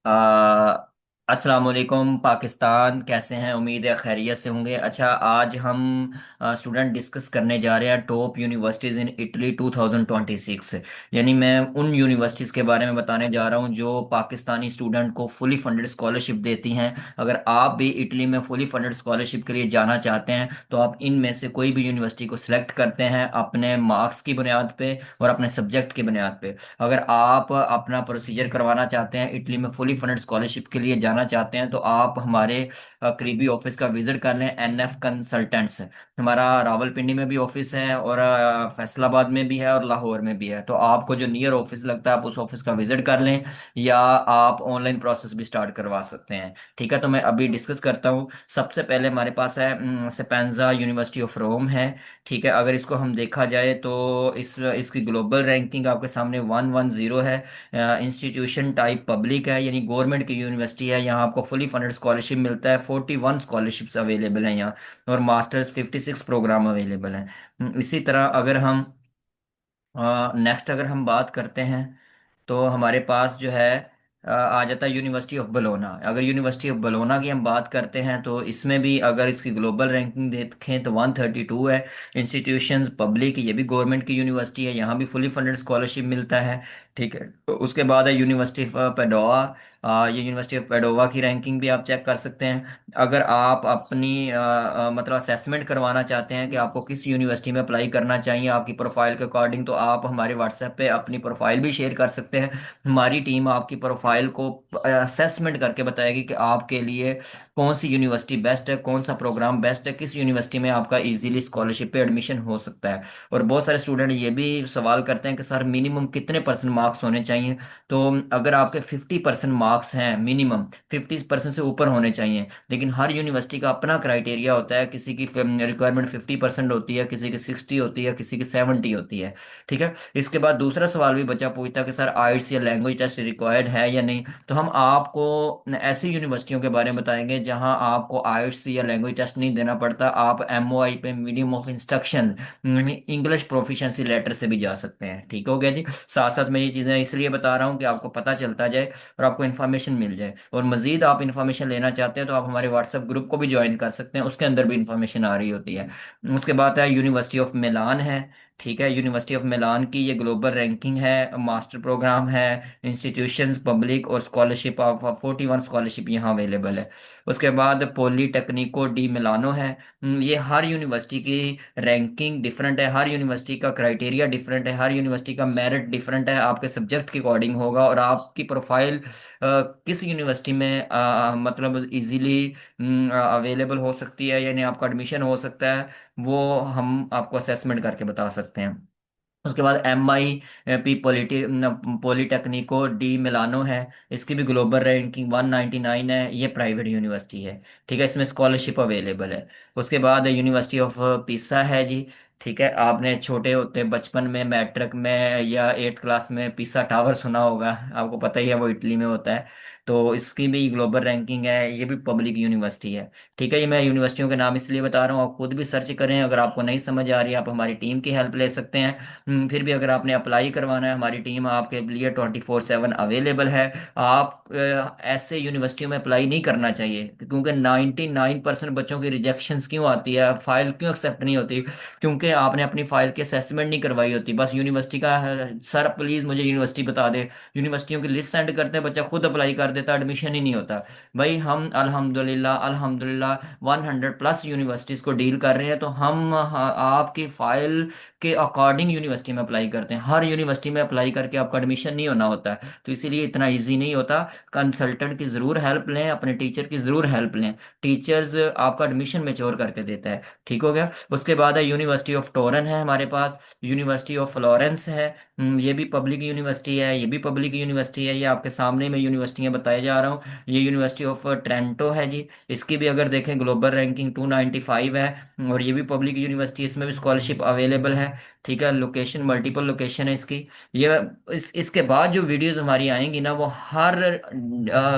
आ, अस्सलाम वालेकुम पाकिस्तान, कैसे हैं? उम्मीद है खैरियत से होंगे। अच्छा, आज हम स्टूडेंट डिस्कस करने जा रहे हैं टॉप यूनिवर्सिटीज़ इन इटली 2026। यानी मैं उन यूनिवर्सिटीज़ के बारे में बताने जा रहा हूं जो पाकिस्तानी स्टूडेंट को फुली फंडेड स्कॉलरशिप देती हैं। अगर आप भी इटली में फुली फंडेड स्कॉलरशिप के लिए जाना चाहते हैं तो आप इनमें से कोई भी यूनिवर्सिटी को सिलेक्ट करते हैं अपने मार्क्स की बुनियाद पे और अपने सब्जेक्ट की बुनियाद पे। अगर आप अपना प्रोसीजर करवाना चाहते हैं, इटली में फुली फंडेड स्कॉलरशिप के लिए जाना चाहते हैं, तो आप हमारे करीबी ऑफिस का विजिट कर लें। एनएफ कंसल्टेंट्स, हमारा रावलपिंडी में भी ऑफिस है और फैसलाबाद में भी है और लाहौर में भी है। तो आपको जो नियर ऑफिस लगता है आप उस ऑफिस का विजिट कर लें, या आप ऑनलाइन प्रोसेस भी स्टार्ट करवा सकते हैं। ठीक है, तो मैं अभी डिस्कस करता हूँ। सबसे पहले हमारे पास है सेपेंजा यूनिवर्सिटी ऑफ रोम है। ठीक है, अगर इसको हम देखा जाए तो इसकी ग्लोबल रैंकिंग आपके सामने 110 है। इंस्टीट्यूशन टाइप पब्लिक है, यानी गवर्नमेंट की यूनिवर्सिटी है। यहाँ आपको फुली फंडेड स्कॉलरशिप मिलता है। 41 स्कॉलरशिप्स अवेलेबल हैं यहाँ, और मास्टर्स 56 प्रोग्राम अवेलेबल हैं। इसी तरह अगर हम नेक्स्ट अगर हम बात करते हैं तो हमारे पास जो है आ जाता है यूनिवर्सिटी ऑफ बलोना। अगर यूनिवर्सिटी ऑफ बलोना की हम बात करते हैं तो इसमें भी अगर इसकी ग्लोबल रैंकिंग देखें तो 132 है। इंस्टीट्यूशंस पब्लिक, ये भी गवर्नमेंट की यूनिवर्सिटी है, यहाँ भी फुली फंडेड स्कॉलरशिप मिलता है। ठीक है, तो उसके बाद है यूनिवर्सिटी ऑफ पेडोवा। ये यूनिवर्सिटी ऑफ पेडोवा की रैंकिंग भी आप चेक कर सकते हैं। अगर आप अपनी मतलब असेसमेंट करवाना चाहते हैं कि आपको किस यूनिवर्सिटी में अप्लाई करना चाहिए आपकी प्रोफाइल के अकॉर्डिंग, तो आप हमारे व्हाट्सएप पे अपनी प्रोफाइल भी शेयर कर सकते हैं। हमारी टीम आपकी प्रोफाइल को असेसमेंट करके बताएगी कि आपके लिए कौन सी यूनिवर्सिटी बेस्ट है, कौन सा प्रोग्राम बेस्ट है, किस यूनिवर्सिटी में आपका इजीली स्कॉलरशिप पे एडमिशन हो सकता है। और बहुत सारे स्टूडेंट ये भी सवाल करते हैं कि सर मिनिमम कितने परसेंट मार्क्स होने चाहिए। तो अगर आपके 50% मार्क्स हैं, मिनिमम 50% से ऊपर होने चाहिए। लेकिन हर यूनिवर्सिटी का अपना क्राइटेरिया होता है, किसी की रिक्वायरमेंट 50% होती है, किसी की 60 होती है, किसी की 70 होती है। ठीक है, इसके बाद दूसरा सवाल भी बच्चा पूछता है कि सर आइट्स या लैंग्वेज टेस्ट रिक्वायर्ड है या नहीं। तो हम आपको ऐसी यूनिवर्सिटियों के बारे में बताएंगे जहां आपको आइट्स या लैंग्वेज टेस्ट नहीं देना पड़ता। आप एमओआई पे, medium of instruction, English proficiency letter से भी जा सकते हैं। ठीक हो गया जी। साथ साथ मैं ये चीज़ें इसलिए बता रहा हूँ कि आपको पता चलता जाए और आपको इन्फॉर्मेशन मिल जाए। और मजीद आप इन्फॉर्मेशन लेना चाहते हैं तो आप हमारे व्हाट्सएप ग्रुप को भी ज्वाइन कर सकते हैं, उसके अंदर भी इन्फॉर्मेशन आ रही होती है। उसके बाद है यूनिवर्सिटी ऑफ मिलान है। ठीक है, यूनिवर्सिटी ऑफ मिलान की ये ग्लोबल रैंकिंग है, मास्टर प्रोग्राम है, इंस्टीट्यूशंस पब्लिक और स्कॉलरशिप ऑफ 41 स्कॉलरशिप यहाँ अवेलेबल है। उसके बाद पॉलीटेक्निको डी मिलानो है। ये हर यूनिवर्सिटी की रैंकिंग डिफरेंट है, हर यूनिवर्सिटी का क्राइटेरिया डिफरेंट है, हर यूनिवर्सिटी का मेरिट डिफरेंट है, आपके सब्जेक्ट के अकॉर्डिंग होगा। और आपकी प्रोफाइल किस यूनिवर्सिटी में मतलब इजीली अवेलेबल हो सकती है, यानी आपका एडमिशन हो सकता है, वो हम आपको असेसमेंट करके बता सकते हैं। उसके बाद MIP पॉलीटेक्निको डी मिलानो है। इसकी भी ग्लोबल रैंकिंग 199 है। ये प्राइवेट यूनिवर्सिटी है। ठीक है, इसमें स्कॉलरशिप अवेलेबल है। उसके बाद यूनिवर्सिटी ऑफ पिसा है जी। ठीक है, आपने छोटे होते बचपन में मैट्रिक में या 8th क्लास में पिसा टावर सुना होगा, आपको पता ही है वो इटली में होता है। तो इसकी भी ग्लोबल रैंकिंग है, ये भी पब्लिक यूनिवर्सिटी है। ठीक है, ये मैं यूनिवर्सिटियों के नाम इसलिए बता रहा हूँ, आप खुद भी सर्च करें। अगर आपको नहीं समझ आ रही है आप हमारी टीम की हेल्प ले सकते हैं। फिर भी अगर आपने अप्लाई करवाना है, हमारी टीम आपके लिए 24/7 अवेलेबल है। आप ऐसे यूनिवर्सिटियों में अप्लाई नहीं करना चाहिए, क्योंकि 99% बच्चों की रिजेक्शंस क्यों आती है, फाइल क्यों एक्सेप्ट नहीं होती, क्योंकि आपने अपनी फाइल की असेसमेंट नहीं करवाई होती। बस यूनिवर्सिटी का सर प्लीज़ मुझे यूनिवर्सिटी बता दे, यूनिवर्सिटियों की लिस्ट सेंड करते हैं, बच्चा खुद अप्लाई कर देता, एडमिशन ही नहीं होता। भाई हम अल्हम्दुलिल्लाह अल्हम्दुलिल्लाह 100+ यूनिवर्सिटीज़ को डील कर रहे हैं, तो हम आपकी फाइल के अकॉर्डिंग यूनिवर्सिटी में अप्लाई करते हैं। हर यूनिवर्सिटी में अप्लाई करके आपका एडमिशन नहीं होना होता है, तो इसीलिए इतना इजी नहीं होता। कंसल्टेंट की ज़रूर हेल्प लें, अपने टीचर की ज़रूर हेल्प लें। टीचर्स आपका एडमिशन मेच्योर करके देता है। ठीक हो गया। उसके बाद है यूनिवर्सिटी ऑफ टोरन है हमारे पास। यूनिवर्सिटी ऑफ फ्लोरेंस है। ये भी पब्लिक यूनिवर्सिटी है, ये भी पब्लिक यूनिवर्सिटी है। ये आपके सामने मैं यूनिवर्सिटियाँ बताए जा रहा हूँ। ये यूनिवर्सिटी ऑफ ट्रेंटो है जी। इसकी भी अगर देखें ग्लोबल रैंकिंग 295 है, और ये भी पब्लिक यूनिवर्सिटी, इसमें भी स्कॉलरशिप अवेलेबल है। ठीक है, लोकेशन मल्टीपल लोकेशन है इसकी। ये इसके बाद जो वीडियोस हमारी आएंगी ना, वो हर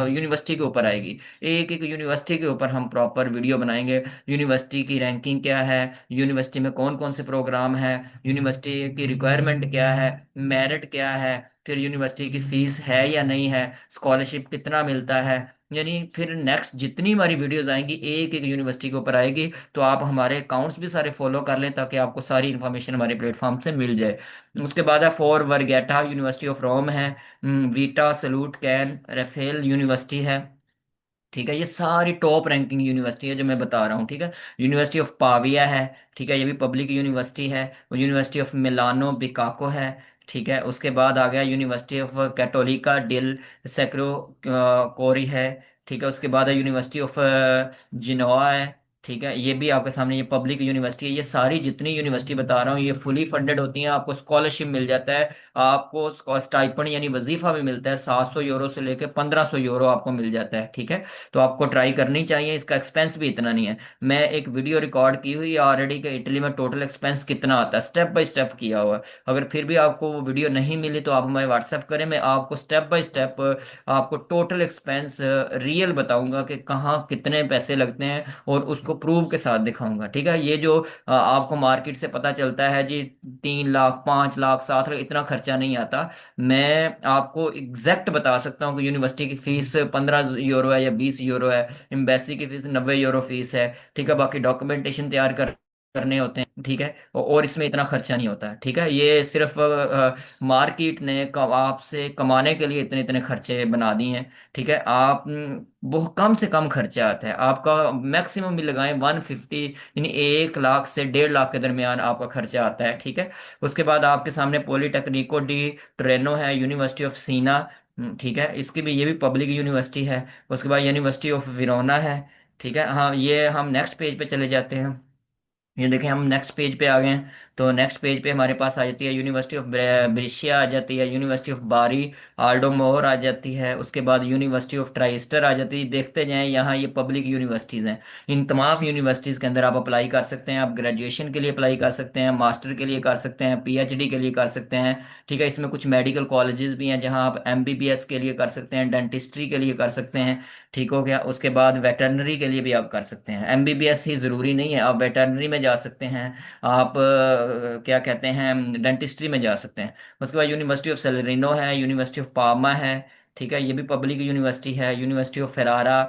यूनिवर्सिटी के ऊपर आएगी। एक एक यूनिवर्सिटी के ऊपर हम प्रॉपर वीडियो बनाएंगे। यूनिवर्सिटी की रैंकिंग क्या है, यूनिवर्सिटी में कौन कौन से प्रोग्राम है, यूनिवर्सिटी की रिक्वायरमेंट क्या है, मेरिट क्या है, फिर यूनिवर्सिटी की फीस है या नहीं है, स्कॉलरशिप कितना मिलता है, यानी फिर नेक्स्ट जितनी हमारी वीडियोस आएंगी एक एक यूनिवर्सिटी के ऊपर आएगी। तो आप हमारे अकाउंट्स भी सारे फॉलो कर लें ताकि आपको सारी इन्फॉर्मेशन हमारे प्लेटफॉर्म से मिल जाए। उसके बाद है फॉर वर्गेटा यूनिवर्सिटी ऑफ रोम है, वीटा सलूट कैन रेफेल यूनिवर्सिटी है। ठीक है, ये सारी टॉप रैंकिंग यूनिवर्सिटी है जो मैं बता रहा हूँ। ठीक है, यूनिवर्सिटी ऑफ पाविया है, ठीक है, ये भी पब्लिक यूनिवर्सिटी है। यूनिवर्सिटी ऑफ मिलानो बिकाको है। ठीक है, उसके बाद आ गया यूनिवर्सिटी ऑफ कैटोलिका डिल सेक्रो कोरी है। ठीक है, उसके बाद है यूनिवर्सिटी ऑफ जिनोआ है। ठीक है, ये भी आपके सामने ये पब्लिक यूनिवर्सिटी है। ये सारी जितनी यूनिवर्सिटी बता रहा हूँ ये फुली फंडेड होती हैं, आपको स्कॉलरशिप मिल जाता है, आपको स्टाइपेंड यानी वजीफा भी मिलता है, 700 यूरो से लेकर 1500 यूरो आपको मिल जाता है। ठीक है, तो आपको ट्राई करनी चाहिए, इसका एक्सपेंस भी इतना नहीं है। मैं एक वीडियो रिकॉर्ड की हुई है ऑलरेडी कि इटली में टोटल एक्सपेंस कितना आता है, स्टेप बाय स्टेप किया हुआ है। अगर फिर भी आपको वो वीडियो नहीं मिली तो आप हमें व्हाट्सएप करें, मैं आपको स्टेप बाय स्टेप आपको टोटल एक्सपेंस रियल बताऊंगा कि कहाँ कितने पैसे लगते हैं, और उसको प्रूव के साथ दिखाऊंगा। ठीक है, ये जो आपको मार्केट से पता चलता है जी 3 लाख 5 लाख 7 लाख इतना खर्चा नहीं आता। मैं आपको एग्जैक्ट बता सकता हूँ कि यूनिवर्सिटी की फीस 15 यूरो है या 20 यूरो है, एम्बेसी की फीस 90 यूरो फीस है। ठीक है, बाकी डॉक्यूमेंटेशन तैयार करने होते हैं। ठीक है, और इसमें इतना खर्चा नहीं होता है। ठीक है, ये सिर्फ मार्केट ने आपसे कमाने के लिए इतने इतने खर्चे बना दिए हैं। ठीक है, आप बहुत कम से कम खर्चा आता है आपका, मैक्सिमम भी लगाएं 150, यानी 1 लाख से 1.5 लाख के दरमियान आपका खर्चा आता है। ठीक है, उसके बाद आपके सामने पॉलीटेक्निको डी ट्रेनो है, यूनिवर्सिटी ऑफ सीना। ठीक है, इसकी भी ये भी पब्लिक यूनिवर्सिटी है। उसके बाद यूनिवर्सिटी ऑफ विरोना है। ठीक है, हाँ ये हम नेक्स्ट पेज पे चले जाते हैं। ये देखें हम नेक्स्ट पेज पे आ गए हैं। तो नेक्स्ट पेज पे हमारे पास आ जाती है यूनिवर्सिटी ऑफ ब्रिशिया आ जाती है, यूनिवर्सिटी ऑफ बारी आल्डो मोर आ जाती है। उसके बाद यूनिवर्सिटी ऑफ ट्राइस्टर आ जाती है। देखते जाएं, यहाँ ये पब्लिक यूनिवर्सिटीज़ हैं। इन तमाम यूनिवर्सिटीज़ के अंदर आप अप्लाई कर सकते हैं, आप ग्रेजुएशन के लिए अप्लाई कर सकते हैं, मास्टर के लिए कर सकते हैं, पीएचडी के लिए कर सकते हैं। ठीक है, इसमें कुछ मेडिकल कॉलेजेस भी हैं जहाँ आप एमबीबीएस के लिए कर सकते हैं, डेंटिस्ट्री के लिए कर सकते हैं। ठीक हो गया, उसके बाद वेटरनरी के लिए भी आप कर सकते हैं, एमबीबीएस ही ज़रूरी नहीं है, आप वेटरनरी में जा सकते हैं, आप क्या कहते हैं डेंटिस्ट्री में जा सकते हैं। उसके बाद यूनिवर्सिटी ऑफ सेलेरिनो है, यूनिवर्सिटी ऑफ पामा है। ठीक है, ये भी पब्लिक यूनिवर्सिटी है। यूनिवर्सिटी ऑफ फेरारा,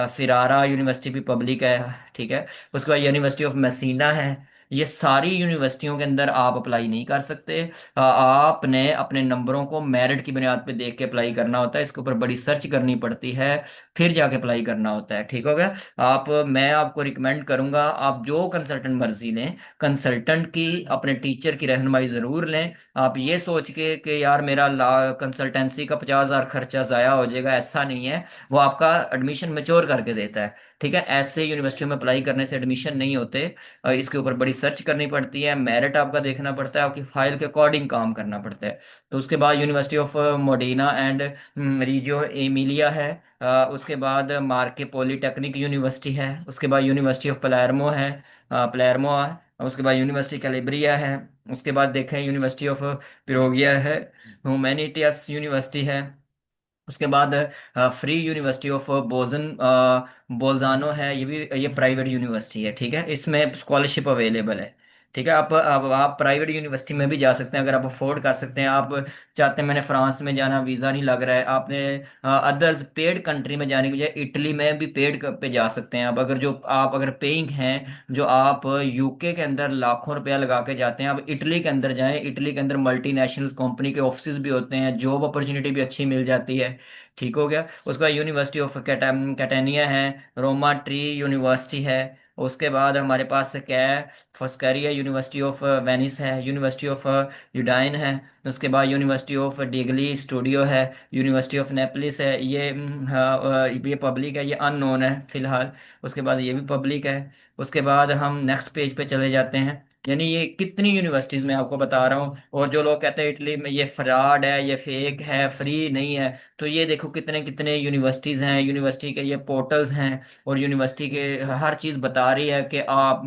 फिरारा यूनिवर्सिटी भी पब्लिक है। ठीक है, उसके बाद यूनिवर्सिटी ऑफ मैसीना है। ये सारी यूनिवर्सिटियों के अंदर आप अप्लाई नहीं कर सकते। आपने अपने नंबरों को मेरिट की बुनियाद पे देख के अप्लाई करना होता है, इसके ऊपर बड़ी सर्च करनी पड़ती है, फिर जाके अप्लाई करना होता है। ठीक हो गया, आप मैं आपको रिकमेंड करूंगा आप जो कंसल्टेंट मर्जी लें, कंसल्टेंट की अपने टीचर की रहनुमाई ज़रूर लें। आप ये सोच के कि यार मेरा कंसल्टेंसी का 50,000 खर्चा ज़ाया हो जाएगा, ऐसा नहीं है। वो आपका एडमिशन मेच्योर करके देता है। ठीक है, ऐसे यूनिवर्सिटियों में अप्लाई करने से एडमिशन नहीं होते। इसके ऊपर बड़ी सर्च करनी पड़ती है, मेरिट आपका देखना पड़ता है, आपकी फाइल के अकॉर्डिंग काम करना पड़ता है। तो उसके बाद university of Modena and Reggio Emilia है। उसके बाद मार्के पॉलीटेक्निक यूनिवर्सिटी है। उसके बाद यूनिवर्सिटी ऑफ पलेर्मो है, पलेर्मो है। उसके बाद यूनिवर्सिटी कैलिब्रिया है। उसके बाद देखें यूनिवर्सिटी ऑफ पिरोगिया है, ह्यूमैनिटीज यूनिवर्सिटी है। उसके बाद फ्री यूनिवर्सिटी ऑफ बोजन बोल्जानो है, ये भी ये प्राइवेट यूनिवर्सिटी है। ठीक है, इसमें स्कॉलरशिप अवेलेबल है। ठीक है, आप प्राइवेट यूनिवर्सिटी में भी जा सकते हैं अगर आप अफोर्ड कर सकते हैं। आप चाहते हैं मैंने फ्रांस में जाना, वीज़ा नहीं लग रहा है, आपने अदर्स पेड कंट्री में जाने के बजाय इटली में भी पेड पे जा सकते हैं। आप अगर पेइंग हैं, जो आप यूके के अंदर लाखों रुपया लगा के जाते हैं, आप इटली के अंदर जाएं, इटली के अंदर मल्टीनेशनल कंपनी के ऑफिस भी होते हैं, जॉब अपॉर्चुनिटी भी अच्छी मिल जाती है। ठीक हो गया, उसके बाद यूनिवर्सिटी ऑफ कैटेनिया है, रोमा ट्री यूनिवर्सिटी है। उसके बाद हमारे पास क्या है, फॉस्कैरिया यूनिवर्सिटी ऑफ वेनिस है, यूनिवर्सिटी ऑफ यूडाइन है। उसके बाद यूनिवर्सिटी ऑफ डिगली स्टूडियो है, यूनिवर्सिटी ऑफ नेपलिस है। ये पब्लिक है, ये अननोन है फिलहाल। उसके बाद ये भी पब्लिक है। उसके बाद हम नेक्स्ट पेज पे चले जाते हैं। यानी ये कितनी यूनिवर्सिटीज में आपको बता रहा हूँ, और जो लोग कहते हैं इटली में ये फ्रॉड है, ये फेक है, फ्री नहीं है, तो ये देखो कितने कितने यूनिवर्सिटीज हैं, यूनिवर्सिटी के ये पोर्टल्स हैं, और यूनिवर्सिटी के हर चीज़ बता रही है कि आप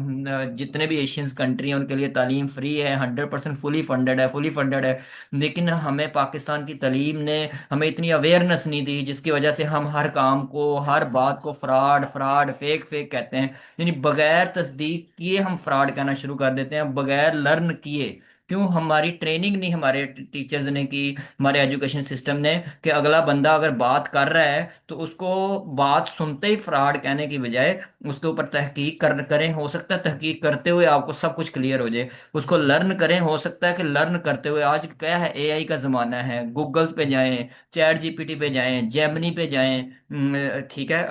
जितने भी एशियंस कंट्री हैं उनके लिए तालीम फ्री है, 100% फुली फंडेड है, फुली फंडेड है। लेकिन हमें पाकिस्तान की तालीम ने हमें इतनी अवेयरनेस नहीं दी, जिसकी वजह से हम हर काम को, हर बात को फ्रॉड फ्रॉड फेक फेक कहते हैं। यानी बगैर तस्दीक किए हम फ्रॉड कहना शुरू कर देते हैं, बगैर लर्न किए। क्यों? हमारी ट्रेनिंग नहीं, हमारे टीचर्स ने की, हमारे एजुकेशन सिस्टम ने, कि अगला बंदा अगर बात कर रहा है तो उसको बात सुनते ही फ्रॉड कहने की बजाय उसके ऊपर तहकीक करें। हो सकता है तहकीक करते हुए आपको सब कुछ क्लियर हो जाए। उसको लर्न करें, हो सकता है कि लर्न करते हुए, आज क्या है, एआई का जमाना है, गूगल्स पे जाएं, चैट जीपीटी पे जाएं, जेमिनी पे जाएं, ठीक है,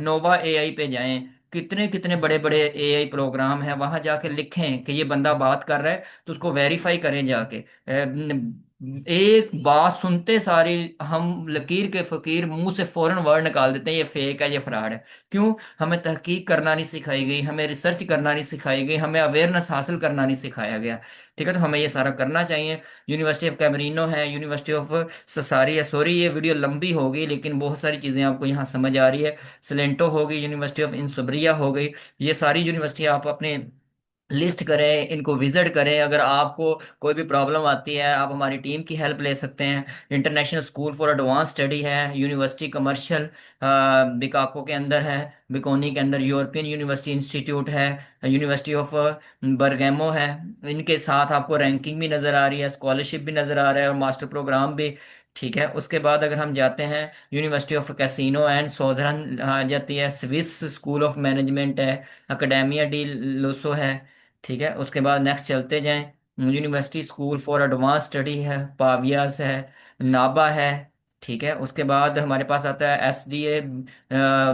नोवा एआई पे जाएं, कितने कितने बड़े बड़े एआई प्रोग्राम हैं, वहां जाके लिखें कि ये बंदा बात कर रहा है, तो उसको वेरीफाई करें जाके। एक बात सुनते सारी हम लकीर के फकीर मुंह से फौरन वर्ड निकाल देते हैं, ये फेक है, ये फ्रॉड है। क्यों? हमें तहकीक करना नहीं सिखाई गई, हमें रिसर्च करना नहीं सिखाई गई, हमें अवेयरनेस हासिल करना नहीं सिखाया गया। ठीक है, तो हमें ये सारा करना चाहिए। यूनिवर्सिटी ऑफ कैमरीनो है, यूनिवर्सिटी ऑफ ससारी है, सॉरी ये वीडियो लंबी हो गई लेकिन बहुत सारी चीज़ें आपको यहाँ समझ आ रही है। सलेंटो हो गई, यूनिवर्सिटी ऑफ इंसुब्रिया हो गई, ये सारी यूनिवर्सिटी आप अपने लिस्ट करें, इनको विजिट करें। अगर आपको कोई भी प्रॉब्लम आती है आप हमारी टीम की हेल्प ले सकते हैं। International school for advance study है, यूनिवर्सिटी कमर्शियल बिकाको के अंदर है, बिकोनी के अंदर यूरोपियन यूनिवर्सिटी इंस्टीट्यूट है, यूनिवर्सिटी ऑफ बर्गेमो है। इनके साथ आपको रैंकिंग भी नज़र आ रही है, स्कॉलरशिप भी नज़र आ रहा है और मास्टर प्रोग्राम भी। ठीक है, उसके बाद अगर हम जाते हैं यूनिवर्सिटी ऑफ कैसीनो एंड सोदरन आ जाती है, स्विस स्कूल ऑफ मैनेजमेंट है, अकेडेमिया डी लोसो है। ठीक है, उसके बाद नेक्स्ट चलते जाएं, university school for advance study है, पावियास है, नाबा है। ठीक है, उसके बाद हमारे पास आता है एसडीए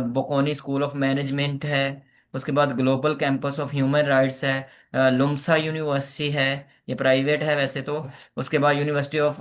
बोकोनी स्कूल ऑफ मैनेजमेंट है। उसके बाद global campus of human rights है, लुम्सा यूनिवर्सिटी है, ये प्राइवेट है वैसे तो। उसके बाद यूनिवर्सिटी ऑफ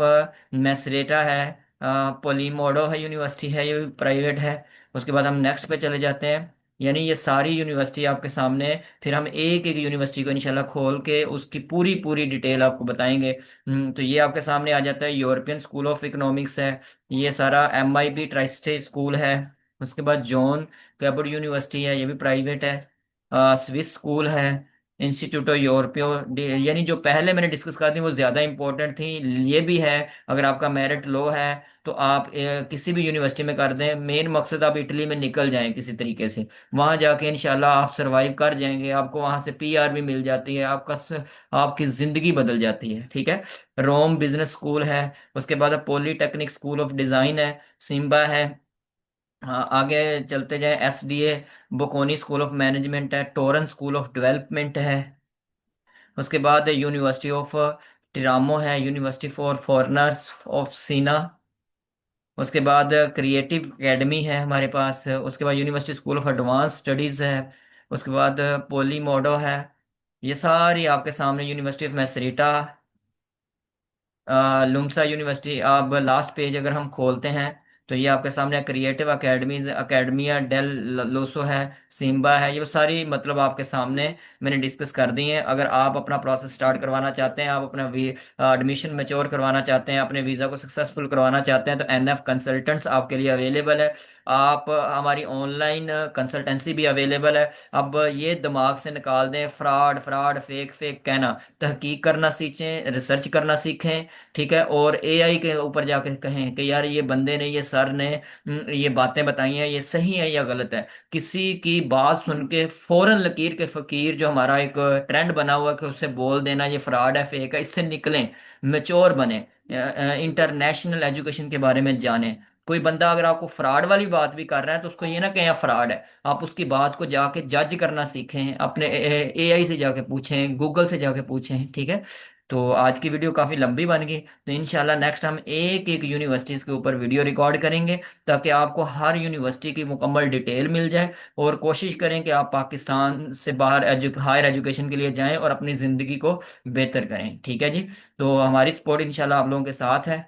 मैसरेटा है, पोलीमोडो है यूनिवर्सिटी है, ये भी प्राइवेट है। उसके बाद हम नेक्स्ट पे चले जाते हैं, यानी ये सारी यूनिवर्सिटी आपके सामने है। फिर हम एक एक यूनिवर्सिटी को इंशाल्लाह खोल के उसकी पूरी पूरी डिटेल आपको बताएंगे। तो ये आपके सामने आ जाता है, यूरोपियन स्कूल ऑफ इकोनॉमिक्स है, ये सारा MIB ट्राइस्टे स्कूल है। उसके बाद जॉन कैबट यूनिवर्सिटी है, ये भी प्राइवेट है। स्विस स्कूल है, इंस्टीट्यूट ऑफ यूरोपियो, यानी जो पहले मैंने डिस्कस कर दी वो ज़्यादा इंपॉर्टेंट थी। ये भी है, अगर आपका मेरिट लो है तो आप किसी भी यूनिवर्सिटी में कर दें, मेन मकसद आप इटली में निकल जाएं किसी तरीके से, वहां जाके इंशाल्लाह आप सरवाइव कर जाएंगे, आपको वहां से PR भी मिल जाती है, आपकी जिंदगी बदल जाती है। ठीक है, रोम बिजनेस स्कूल है। उसके बाद पॉलीटेक्निक स्कूल ऑफ डिजाइन है, सिम्बा है। हाँ, आगे चलते जाएं, SDA बोकोनी स्कूल ऑफ मैनेजमेंट है, टोरन स्कूल ऑफ डेवलपमेंट है। उसके बाद यूनिवर्सिटी ऑफ टिरामो है, यूनिवर्सिटी फॉर फॉरेनर्स ऑफ सीना। उसके बाद क्रिएटिव एकेडमी है हमारे पास। उसके बाद university school of advance studies है। उसके बाद पोली मोडो है। ये सारी आपके सामने, यूनिवर्सिटी ऑफ मैसरीटा, लुम्सा यूनिवर्सिटी। अब लास्ट पेज अगर हम खोलते हैं तो ये आपके सामने क्रिएटिव एकेडमीज, एकेडमिया डेल लोसो है, सिम्बा है, ये सारी मतलब आपके सामने मैंने डिस्कस कर दी हैं। अगर आप अपना प्रोसेस स्टार्ट करवाना चाहते हैं, आप अपना एडमिशन मैच्योर करवाना चाहते हैं, अपने वीज़ा को सक्सेसफुल करवाना चाहते हैं, तो NF कंसल्टेंट्स आपके लिए अवेलेबल है। आप हमारी ऑनलाइन कंसल्टेंसी भी अवेलेबल है। अब ये दिमाग से निकाल दें फ्रॉड फ्रॉड फेक फेक कहना, तहकीक करना सीखें, रिसर्च करना सीखें। ठीक है, और AI के ऊपर जाके कहें कि यार ये बंदे ने, ये सर ने ये बातें बताई हैं, ये सही है या गलत है। किसी की बात सुन के फौरन लकीर के फकीर, जो हमारा एक ट्रेंड बना हुआ है कि उससे बोल देना ये फ्रॉड है, फेक है, इससे निकलें, मेच्योर बने, इंटरनेशनल एजुकेशन के बारे में जानें। कोई बंदा अगर आपको फ्रॉड वाली बात भी कर रहा है तो उसको ये ना कहें फ्रॉड है, आप उसकी बात को जाके जज करना सीखें, अपने AI से जाके पूछें, गूगल से जाके पूछें। ठीक है, तो आज की वीडियो काफ़ी लंबी बन गई, तो इंशाल्लाह नेक्स्ट हम एक एक यूनिवर्सिटीज़ के ऊपर वीडियो रिकॉर्ड करेंगे, ताकि आपको हर यूनिवर्सिटी की मुकम्मल डिटेल मिल जाए। और कोशिश करें कि आप पाकिस्तान से बाहर हायर एजुकेशन के लिए जाएं और अपनी ज़िंदगी को बेहतर करें। ठीक है जी, तो हमारी सपोर्ट इंशाल्लाह आप लोगों के साथ है।